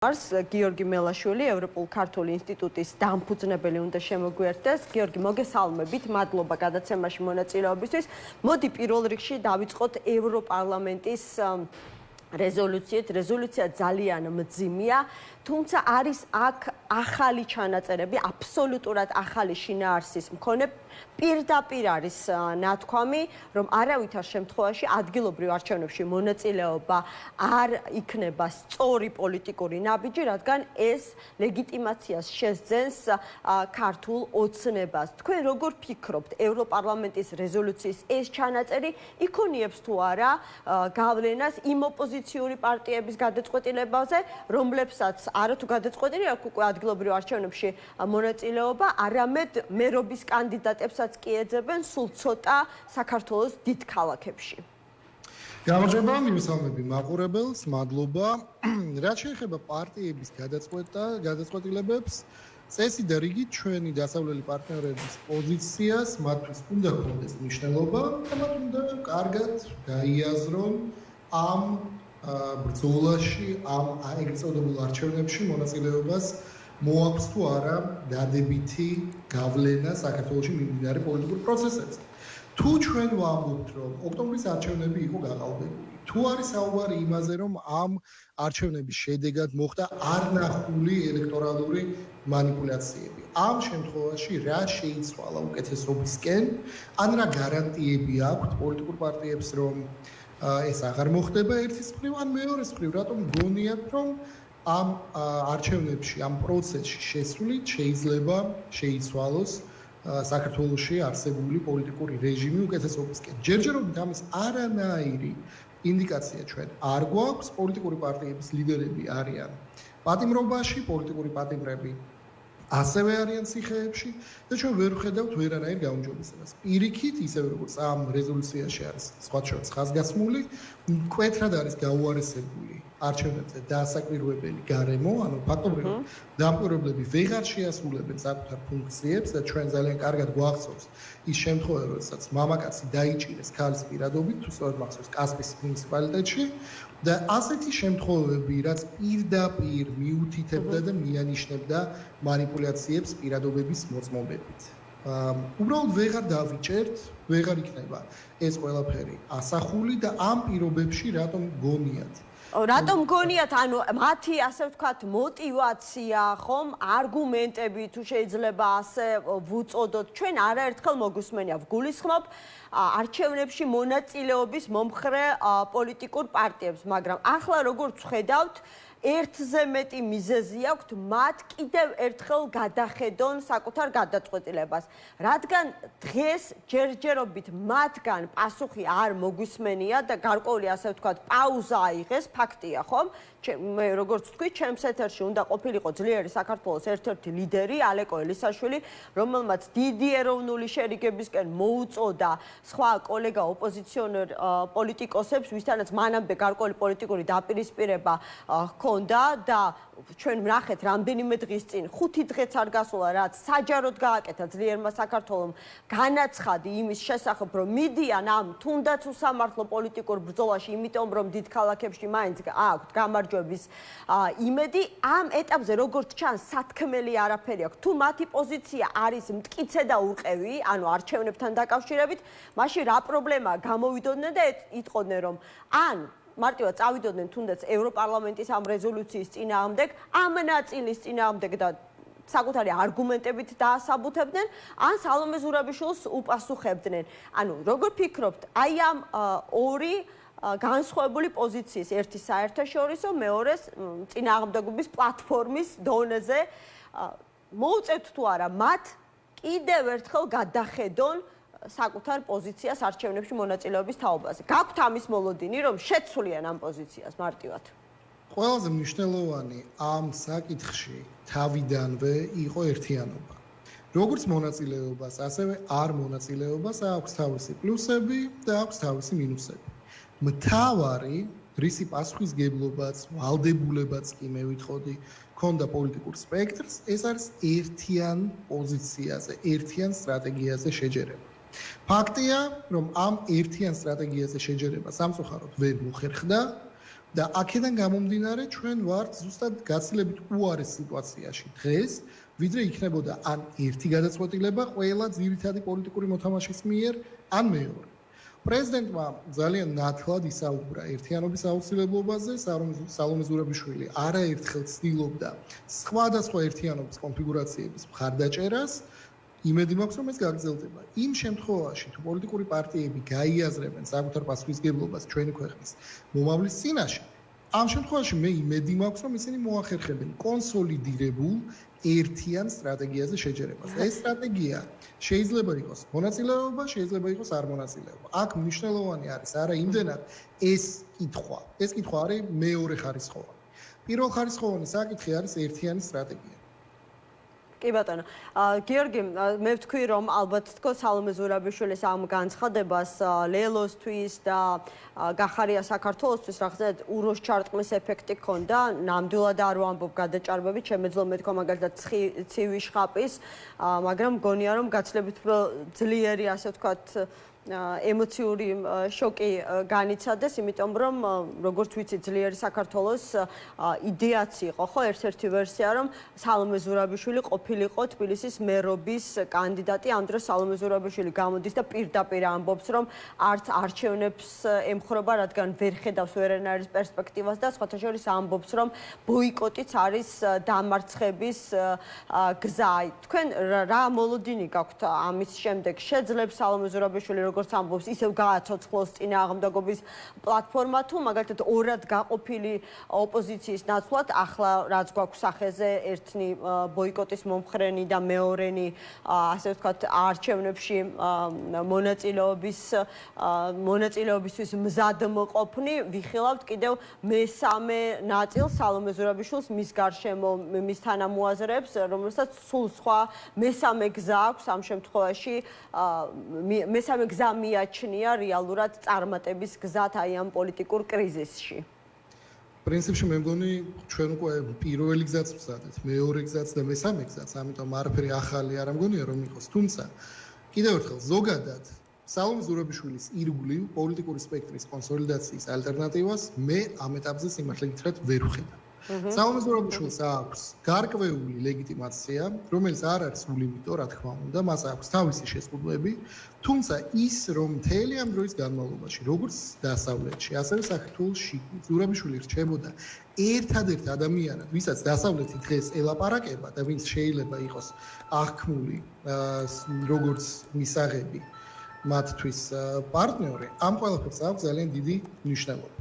ars გიორგი მელაშვილი ევროპულ ქართული ინსტიტუტის დამფუძნებელი უნდა შემოგვიერთდეს. გიორგი, მოგესალმებით, მადლობა გადაცემაში მონაწილეობისთვის. მოდი პირველ რიგში დავიწყოთ ევროპარლამენტის რეზოლუციით. რეზოლუცია ძალიან მძიმეა, თუმცა არის აქ ახალი ჩანაწერები, აბსოლუტურად ახალი შინაარსის მქონე. პირდაპირ არის ნათქვამი, რომ არავითარ შემთხვევაში ადგილობრივ არჩევნებში მონაწილეობა არ იქნება სწორი პოლიტიკური ნაბიჯი, რადგან ეს ლეგიტიმაციას შესძენს ქართულ ოცნებას. თქვენ როგორ ფიქრობთ, ევროპარლამენტის რეზოლუციის ეს ჩანაწერი იქონიებს თუ არა გავლენას იმ ოპოზიციური პარტიების გადაწყვეტილებაზე, რომლებსაც არათუ გადაწყვეტილი აქვს უკვე ადგილობრივ არჩევნებში მონაწილეობა, არამედ მერობის კანდიდატებსაც კი ეძებენ სულ ცოტა საქართველოს დიდ ქალაქებში. გამარჯობა, მივესალმები მაყურებელს, მადლობა. რაც შეეხება პარტიების გადაწყვეტილებებს, წესი და რიგით ჩვენი დასავლელი პარტნიორების პოზიციას მათთვის უნდა ჰქონდეს მნიშვნელობა და მათ უნდა კარგად გაიაზრონ ამ ბრძოლაში, ამ ეგრეთ წოდებულ არჩევნებში მონაწილეობას მოაქვს თუ არა დადებითი გავლენა საქართველოში მიმდინარე პოლიტიკურ პროცესებზე. თუ ჩვენ ვამბობთ, რომ ოქტომბრის არჩევნები იყო გაყალბებული, თუ არის საუბარი იმაზე, რომ ამ არჩევნების შედეგად მოხდა არნახული ელექტორალური მანიპულაციები, ამ შემთხვევაში რა შეიცვალა უკეთესობისკენ, ან რა გარანტიები აქვთ პოლიტიკურ პარტიებს, რომ ეს აღარ მოხდება ერთის მხრივ, ან მეორეს მხრივ, რატომ გონიათ, რომ ამ არჩევნებში, ამ პროცესში შესულით შეიძლება შეიცვალოს საქართველოში არსებული პოლიტიკური რეჟიმი უკეთესობისკენ. ჯერჯერობით ამის არანაირი ინდიკაცია ჩვენ არ გვაქვს. პოლიტიკური პარტიების ლიდერები არიან პატიმრობაში, პოლიტიკური პატიმრები ასევე არიან ციხეებში და ჩვენ ვერ ვხედავთ ვერანაირ გაუმჯობესებას. პირიქით, ისევე როგორც ამ რეზოლუციაში არის სხვა შორის ხაზგასმული, მკვეთრად არის გაუარესებული არჩევნებზე დასაკვირვებელი გარემო, ანუ ფაქტობრივად დამკვირვებლები ვეღარ შეასრულებენ საკუთარ ფუნქციებს და ჩვენ ძალიან კარგად გვახსოვს ის შემთხვევა, როდესაც მამაკაცი დაიჭირეს ქალის პირადობით, თუ სწორედ მახსოვს კასპის მუნიციპალიტეტში და ასეთი შემთხვევები, რაც პირდაპირ მიუთითებდა და მიანიშნებდა მანიპულაციებს პირადობების მოწმობებით. უბრალოდ ვეღარ დავიჭერთ, ვეღარ იქნება ეს ყველაფერი ასახული და ამ პირობებში რატომ გონიათ? რატომ გონიათ, ანუ მათი ასე ვთქვათ мотиваცია, ხომ, არგუმენტები თუ შეიძლება ასე ვუწოდოთ, ჩვენ არაერთხელ მოგუსმენია, ვგულისხმობ არჩევნებში მონაწილეობის მომხრე პოლიტიკურ პარტიებს, მაგრამ ახლა როგორც ვხედავთ, ერთზე მეტი მიზეზი აქვთ მათ კიდევ ერთხელ გადახედონ საკუთარ გადაწყვეტილებას. რადგან დღეს ჯერჯერობით მათგან პასუხი არ მოგვისმენია და გარკვეული ასე ვთქვათ პაუზა აიღეს, ფაქტია, ხომ? მე როგორც ვთქვი, ჩემს ეთერში უნდა ყოფილიყო ძლიერი საქართველოს ერთ-ერთი ლიდერი ალეკო ელისაშვილი, რომელმაც დიდი ეროვნული შერიგებისკენ მოუწოდა სხვა კოლეგა ოპოზიციონერ პოლიტიკოსებს, ვისთანაც მანამდე გარკვეული პოლიტიკური დაპირისპირება ჰქონდა და ჩვენ ვნახეთ რამდენიმე დღის წინ 5 დღეც არ გასულა, რაც საჯაროდ გააკეთა ძლიერმა საქართველომ განაცხადი იმის შესახებ, რომ მიდიან ამ თუნდაც უსამართლო პოლიტიკურ ბრძოლაში, იმიტომ რომ დიდ ქალაქებში მაინც აქვთ გამარჯვების იმედი. ამ ეტაპზე როგორც ჩანს, სათქმელი არაფერი აქვს. თუ მათი პოზიცია არის მტკიცე და ურყევი, ანუ არჩევნებთან დაკავშირებით, მაშინ რა პრობლემა გამოვიდოდნენ და იტყოდნენ, რომ ან მარტივად წავიდოდნენ თუნდაც ევროპარლამენტის ამ რეზოლუციის წინააღმდეგ, ამ ნაწილის წინააღმდეგ და საკუთარი არგუმენტებით დაასაბუთებდნენ, ან სალომე ზურაბიშვილს უპასუხებდნენ. ანუ როგორ ფიქრობთ, აი ამ ორი განსხვავებული პოზიციის, ერთი საერთაშორისო, მეორეს წინააღმდეგობის პლატფორმის დონეზე მოუწევთ თუ არა მათ კიდევ ერთხელ გადახედონ საკუთარ პოზიციას არჩევნებში მონაწილეობის თაობაზე. გაქვთ ამის მოლოდინი, რომ შეცვლიან ამ პოზიციას მარტივად? ყველაზე მნიშვნელოვანი ამ საკითხში თავიდანვე იყო ერთიანობა. როგორც მონაწილეობას, ასევე არ მონაწილეობას აქვს თავისი პლუსები და აქვს თავისი მინუსები. მთავარი, რისი პასუხისგებლობაც, ვალდებულებაც კი მე ვიტყოდი, ქონდა პოლიტიკურ სპექტრს, ეს არის ერთიან პოზიციაზე, ერთიან სტრატეგიაზე შეჯერება. ფაქტია, რომ ამ ერთიან სტრატეგიაზე შეჯერება სამწუხაროდ ვერ მოხერხდა და აქედან გამომდინარე ჩვენ ვართ ზუსტად გაცილებით უარეს სიტუაციაში დღეს, ვიდრე იქნებოდა ან ერთი გადაწყვეტილება ყველა ძირითადი პოლიტიკური მოთამაშის მიერ, ან მეორე. პრეზიდენტმა ძალიან ნათლად ისაუბრა ერთიანობის აუცილებლობაზე, სალომე ზურაბიშვილი არაერთხელ ცდილობდა სხვადასხვა ერთიანობის კონფიგურაციების მხარდაჭერას. იმედი მაქვს, რომ ეს გაგრძელდება. იმ შემთხვევაში, თუ პოლიტიკური პარტიები გაიაზრებენ საკუთარ პასუხისმგებლობას ჩვენი ქვეყნის მომავლის წინაშე, ამ შემთხვევაში მე იმედი მაქვს, რომ ისინი მოახერხებენ კონსოლიდირებულ ერთიან სტრატეგიაზე შეჯერებას. ეს სტრატეგია შეიძლება იყოს მონაწილეობა, შეიძლება იყოს არ მონაწილეობა. აქ მნიშვნელოვანი არის არა იმდენად ეს კითხვა. ეს კითხვა არის მეორე ხარისხოვანი. პირველ ხარისხოვანი საკითხი არის ერთიანი სტრატეგია. კი ბატონო. გიორგი, მე ვთქვი, რომ ალბათ თქო სალომე ზურაბიშვილის ამ განცხადებას ლელოსთვის და გახარია საქართველოსთვის რაღაცა უროს ჩარტყმის ეფექტი ჰქონდა. ნამდვილად არ ვამბობ გადაჭარბებით, შემეძლო მეთქვა მაგალითად ცივი შხაპის, მაგრამ მგონია რომ გაცილებით ძლიერი, ასე ვთქვათ, ემოციური შოკი განიცადეს, იმიტომ რომ როგორც ვიცი, ძლიერი საქართველოს იდეაც იყო, ხო, ერთ-ერთი ვერსია, რომ სალომე ზურაბიშვილი ყოფილიყო თბილისის მერობის კანდიდატი. ამ დროს სალომე ზურაბიშვილი გამოდის და პირდაპირ ამბობს, რომ არც არჩევნებს ემხრობა, რადგან ვერ ხედავს ვერანაირის პერსპექტივას და სხვათა შორის ამბობს, რომ ბოიკოტიც არის დამარცხების გზა. თქვენ რა მოლოდინი გაქვთ ამის შემდეგ? შეძლებს სალომე ზურაბიშვილი როგორც ამბობს, ისევ გააცოცხლოს წინააღმდეგობის პლატფორმა თუ მაგალითად ორად გაყოფილი ოპოზიციის ნაცვლად ახლა რაც გვაქვს სახეზე ერთნი ბოიკოტის მომხრენი და მეორენი ასე ვთქვათ არჩევნებში მონაწილეობისთვის მზადმყოფნი ვიხილავთ კიდევ მესამე ნაწილს სალომე ზურაბიშვილს მის გარშემო მის თანამოაზრეებს რომელსაც სულ სხვა მესამე გზა აქვს ამ შემთხვევაში მესამე გზა მიაჩნია რეალურად წარმატების გზად აი ამ პოლიტიკურ კრიზისში. პრინციპში მე მგონი ჩვენ უკვე პირველი გზაც ვზადეთ, მეორე გზაც და მესამე გზაც, ამიტომ არაფერი ახალი არ მგონია რომ იყოს. თუმცა კიდევ ერთხელ ზოგადად სალომე ზურაბიშვილის ირგვლივ პოლიტიკური სპექტრის კონსოლიდაციის ალტერნატივას მე ამ ეტაპზე სიმართლე გითხრათ ვერ ვხედავ. სალომე ზურაბიშვილს აქვს გარკვეული ლეგიტიმაცია, რომელიც არ არის ულიმიტო, რა თქმა უნდა, მას აქვს თავისი შეზღუდვები, თუმცა ის რომ მთელი ამ დროის განმავლობაში, როგორც დასავლეთში, ასევე საქართველოში, ზურაბიშვილი რჩებოდა ერთადერთ ადამიანად, ვისაც დასავლეთი დღეს ელაპარაკება და ვინც შეიძლება იყოს აღქმული როგორც მისაღები მათთვის პარტნიორი, ამ ყველაფერს აქვს ძალიან დიდი მნიშვნელობა.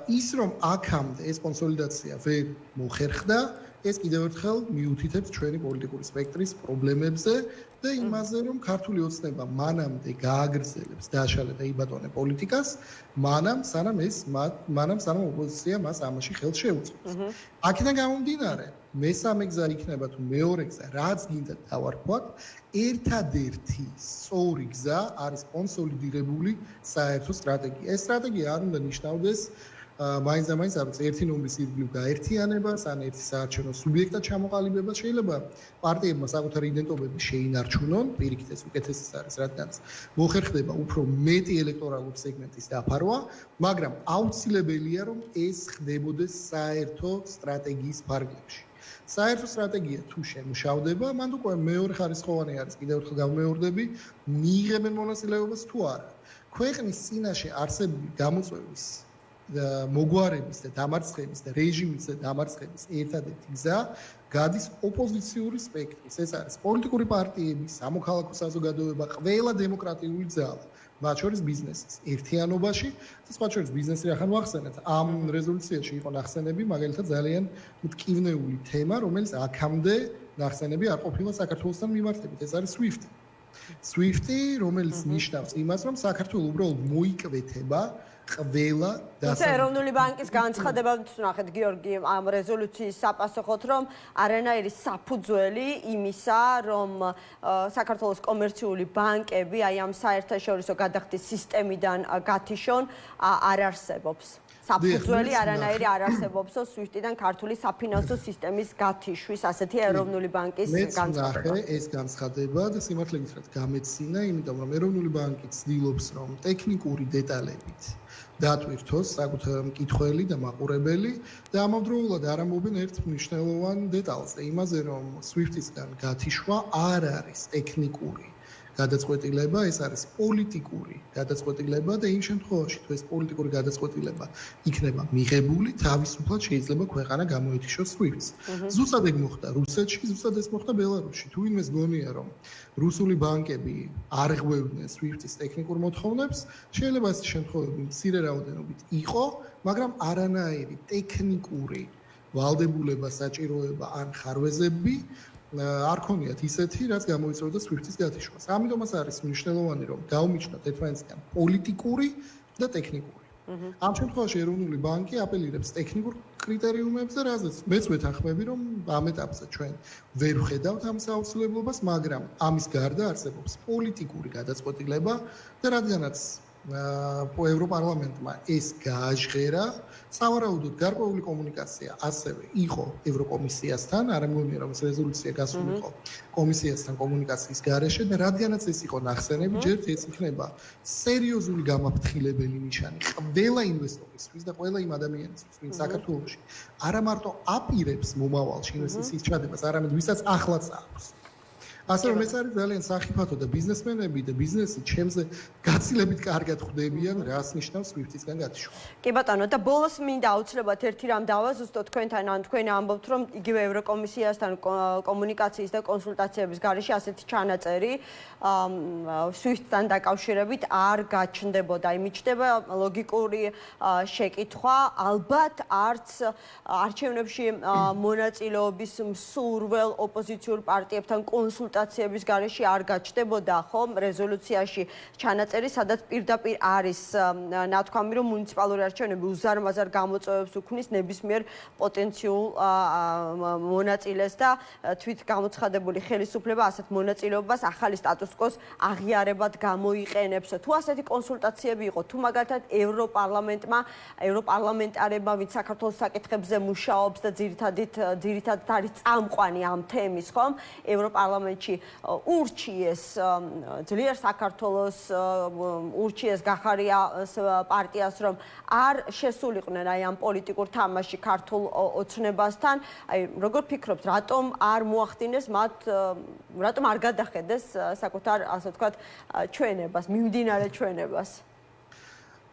ის რომ აქამდე ეს კონსოლიდაცია ვერ მოხერხდა, ეს კიდევ ერთხელ მიუთითებს ჩვენი პოლიტიკური სპექტრის პრობლემებზე და იმაზე, რომ ქართული ოცნება მანამდე გააგრძელებს დააშალა და იბატონე პოლიტიკას, სანამ ოპოზიცია მას ამაში ხელს შეუწყობს. აქედან გამომდინარე, მესამე გზა იქნება თუ მეორე გზა, რაც გინდა დავარქვათ, ერთადერთი სწორი გზა არის კონსოლიდირებული საერთო სტრატეგია. ეს სტრატეგია არ უნდა ნიშნავდეს მაინც და მაინც არის ერთი ნომრის ირგვლივ გაერთიანებას, ან ერთი საარჩევნო სუბიექტად ჩამოყალიბებას. შეიძლება პარტიებმა საკუთარი იდენტობები შეინარჩუნონ, პირიქით ეს უკეთესიც არის, რადგან მოხერხდება უფრო მეტი ელექტორალური სეგმენტის დაფარვა, მაგრამ აუცილებელია, რომ ეს ხდებოდეს საერთო სტრატეგიის ფარგლებში. საერთო სტრატეგია თუ შემუშავდება, მანდ უკვე მეორე ხარისხოვანი არის, კიდევ ერთხელ გამეორდები, მიიღებენ მონაწილეობას თუ არა. ქვეყნის წინაშე არსებული გამოწვევის მოგვარების და დამარცხების და რეჟიმის და დამარცხების ერთადერთი გზა გადის ოპოზიციური სპექტრის. ეს არის პოლიტიკური პარტიები, სამოქალაქო საზოგადოება, ყველა დემოკრატიული ძალა, მათ შორის ბიზნესის ერთიანობაში და სხვა შორის ბიზნესი ახლა ვახსენეთ. ამ რეზოლუციაში იყო ნახსენები, მაგალითად ძალიან მტკივნეული თემა, რომელიც აქამდე ნახსენები არ ყოფილა საქართველოსთან მიმართებით. ეს არის SWIFT-ი, რომელიც ნიშნავს იმას, რომ საქართველო უბრალოდ მოიკვეთება ყველა ეროვნული ბანკის განცხადებაც ნახეთ გიორგი ამ რეზოლუციის საპასუხოდ რომ არანაირი საფუძველი იმისა რომ საქართველოს კომერციული ბანკები აი ამ საერთაშორისო გადახდის სისტემიდან გათიშონ არ არსებობს. საფუძველი არანაირი არ არსებობს SWIFT-დან ქართული საფინანსო სისტემის გათიშვის, ასეთი ეროვნული ბანკის განცხადება. ეს განცხადება და სიმართლე გითხრათ გამეცინა, იმიტომ რომ ეროვნული ბანკი ცდილობს რომ ტექნიკური დეტალებით დატვირთოს საკუთარ მკითხველი და მაყურებელი და ამავდროულად არ ამბობენ ერთ მნიშვნელოვან დეტალზე, იმაზე რომ SWIFT-ისგან გათიშვა არ არის ტექნიკური გადაწყვეტილება, ეს არის პოლიტიკური გადაწყვეტილება და იმ შემთხვევაში, თუ ეს პოლიტიკური გადაწყვეტილება იქნება მიღებული, თავისუფლად შეიძლება ქვეყანა გამოეთიშოს SWIFT-ს. ზუსტად ეგ მოხდა რუსეთში, ზუსტად ეს მოხდა ბელარუსში. თუ ვინმეს გონია, რომ რუსული ბანკები არ ღვევდნენ SWIFT-ის ტექნიკურ მოთხოვნებს, შეიძლება ეს შემთხვევები მცირე რაოდენობით იყო, მაგრამ არანაირი ტექნიკური ვალდებულება, საჭიროება ან ხარვეზები არ ქონიათ ისეთი, რაც გამოიწვევდა SWIFT-ის გათიშვას. ამიტომაც არის მნიშვნელოვანი, რომ გაუმიჯნოთ ერთმანეთისგან პოლიტიკური და ტექნიკური. ამ შემთხვევაში ეროვნული ბანკი აპელირებს ტექნიკურ კრიტერიუმებზე, რაზეც მეც ვეთანხმები, რომ ამ ეტაპზე ჩვენ ვერ ვხედავთ ამ სააუცილებლობას, მაგრამ ამის გარდა არსებობს პოლიტიკური გადაწყვეტილება და რადგანაც ევროპარლამენტმა ეს გააჟღერა, სავარაუდოდ გარკვეული კომუნიკაცია ასევე იყო ევროკომისიასთან, არ მგონია რომ ეს რეზოლუცია გასული იყო კომისიასთან კომუნიკაციის გარეშე და რადგანაც ეს იყო ნახსენები, ჯერ ეს იქნება სერიოზული გამაფრთხილებელი ნიშანი ყველა ინვესტორისთვის და ყველა იმ ადამიანისთვის, ვინც საქართველოში არა მარტო აპირებს მომავალში ინვესტიციის ჩადებას, არამედ ვისაც ახლაც აქვს. ასე რომ ეს არის ძალიან სახიფათო და ბიზნესმენები და ბიზნესი ჩემზე გაცილებით კარგად ხვდებიან, რას ნიშნავს SWIFT-ისგან გათიშვა. კი ბატონო, და ბოლოს მინდა აუცილებლად ერთი რამ დავაზუსტოთ თქვენთან, ან თქვენ ამბობთ, რომ იგივე ევროკომისიასთან კომუნიკაციის და კონსულტაციების გარეშე ასეთი ჩანაწერი SWIFT-თან დაკავშირებით არ გაჩნდებოდა. იმიჯდება ლოგიკური შეკითხვა, ალბათ არც არჩევნებში მონაწილეობის მსურველ ოპოზიციურ პარტიებთან კონსულტაციების გარეშე არ გაჩნდებოდა ხომ რეზოლუციაში ჩანაწერი, სადაც პირდაპირ არის ნათქვამი, რომ მუნიციპალური არჩევნები უზარმაზარ გამოწვევებს უქმნის ნებისმიერ პოტენციურ მონაწილეს და თვით გამოცხადებული ხელისუფლება ასეთ მონაწილეობას ახალი სტატუს-კვოს აღიარებად გამოიყენებს. თუ ასეთი კონსულტაციები იყო, თუ მაგალითად ევროპარლამენტარებმა, ვინც საქართველოს საკითხებზე მუშაობს და ძირითადად არის წამყვანი ამ თემის, ხომ? ევროპარლამენტში ურჩიეს ძლიერ საქართველოს ურჩიეს გახარიას პარტიას, რომ არ შესულიყვნენ აი ამ პოლიტიკურ თამაში ქართულ ოცნებასთან. აი როგორ ფიქრობთ, რატომ არ მოახდინეს მათ, რატომ არ გადახედეს საკუთარ, ასე ვთქვათ, ჩვენებას, მიმდინარე ჩვენებას?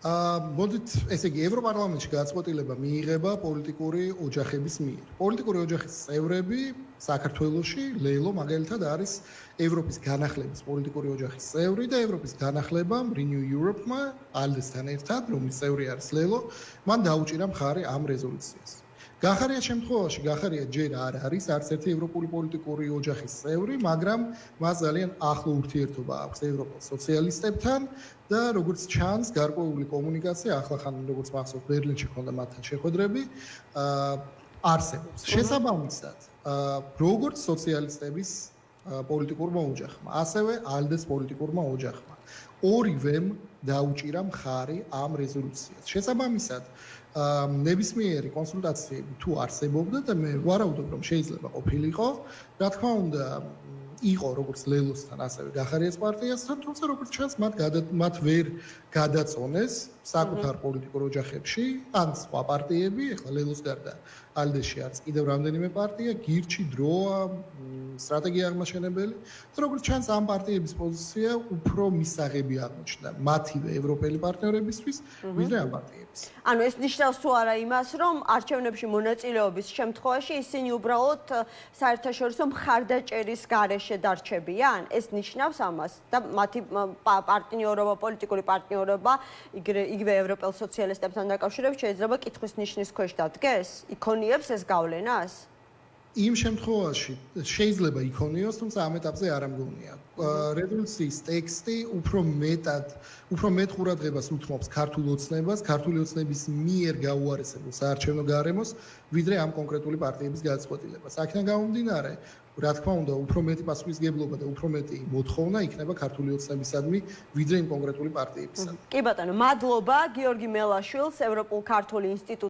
მოდით, ესე იგი, ევროპარლამენტში გადაწყვეტილება მიიღება პოლიტიკური ოჯახების მიერ. პოლიტიკური ოჯახის წევრები საქართველოში, ლეილო მაგალითად არის ევროპის განახლების პოლიტიკური ოჯახის წევრი და ევროპის განახლება Renew Europe-მა, ALDE-სთან ერთად, რომლის წევრი არის ლეილო, მან დაუჭირა მხარე ამ რეზოლუციას. გახარიას შემთხვევაში, გახარია ჯერ არ არის არც ერთი ევროპული პოლიტიკური ოჯახის წევრი, მაგრამ მას ძალიან ახლო ურთიერთობა აქვს ევროპელ სოციალისტებთან და როგორც ჩანს, გარკვეული კომუნიკაცია ახლახან როგორც მახსოვს ბერლინში ხონდა მათთან შეხვედრები, არსებობს. შესაბამისად, როგორც სოციალისტების პოლიტიკურმა ოჯახმა, ასევე ALDE-s პოლიტიკურმა ოჯახმა, ორივემ დაუჭირა მხარი ამ რეზოლუციას. შესაბამისად, ნებისმიერი კონსულტაციები თუ არსებობდა და მე ვარაუდობ, რომ შეიძლება ყოფილიყო, რა თქმა უნდა, იყო როგორც ლელოსთან, ასევე გახარიას პარტიასთან, თუმცა როგორც ჩანს, მათ ვერ გადაწონეს საკუთარ პოლიტიკურ ოჯახებში, ან სხვა პარტიები, ეხლა ლელოს გარდა ALDE-ში არის კიდევ რამდენიმე პარტია, გირჩი, დროა, სტრატეგია აღმაშენებელი, და როგორც ჩანს, ამ პარტიების პოზიცია უფრო მისაღები აღმოჩნდა მათივე ევროპელი პარტნიორებისთვის, ვიდრე ამ პარტიების. ანუ ეს ნიშნავს თუ არა იმას, რომ არჩევნებში მონაწილეობის შემთხვევაში ისინი უბრალოდ საერთაშორისო მხარდაჭერის გარეშე დარჩებიან? ეს ნიშნავს ამას და მათი პოლიტიკური პარტნიორობა იგივე ევროპელ სოციალისტებთან დაკავშირებით შეიძლება კითხვის ნიშნის ქვეშ დადგეს? იქონიებს ეს გავლენას? იმ შემთხვევაში შეიძლება იქონიოს, თუმცა ამ ეტაპზე არ ამგონია. რეზოლუციის ტექსტი უფრო მეტ ყურადღებას უთმობს ქართულ ოცნებას, ქართული ოცნების მიერ გაუარესებულ საარჩევნო გარემოს, ვიდრე ამ კონკრეტული პარტიების გადაწყვეტილებას. აქედან გამომდინარე, რა თქმა უნდა, უფრო მეტი პასუხისგებლობა და უფრო მეტი მოთხოვნა იქნება ქართული ოცნებისადმი, ვიდრე იმ კონკრეტული პარტიებისადმი. კი ბატონო, მადლობა გიორგი მელაშვილს, ევროპულ ქართული ინსტიტუტის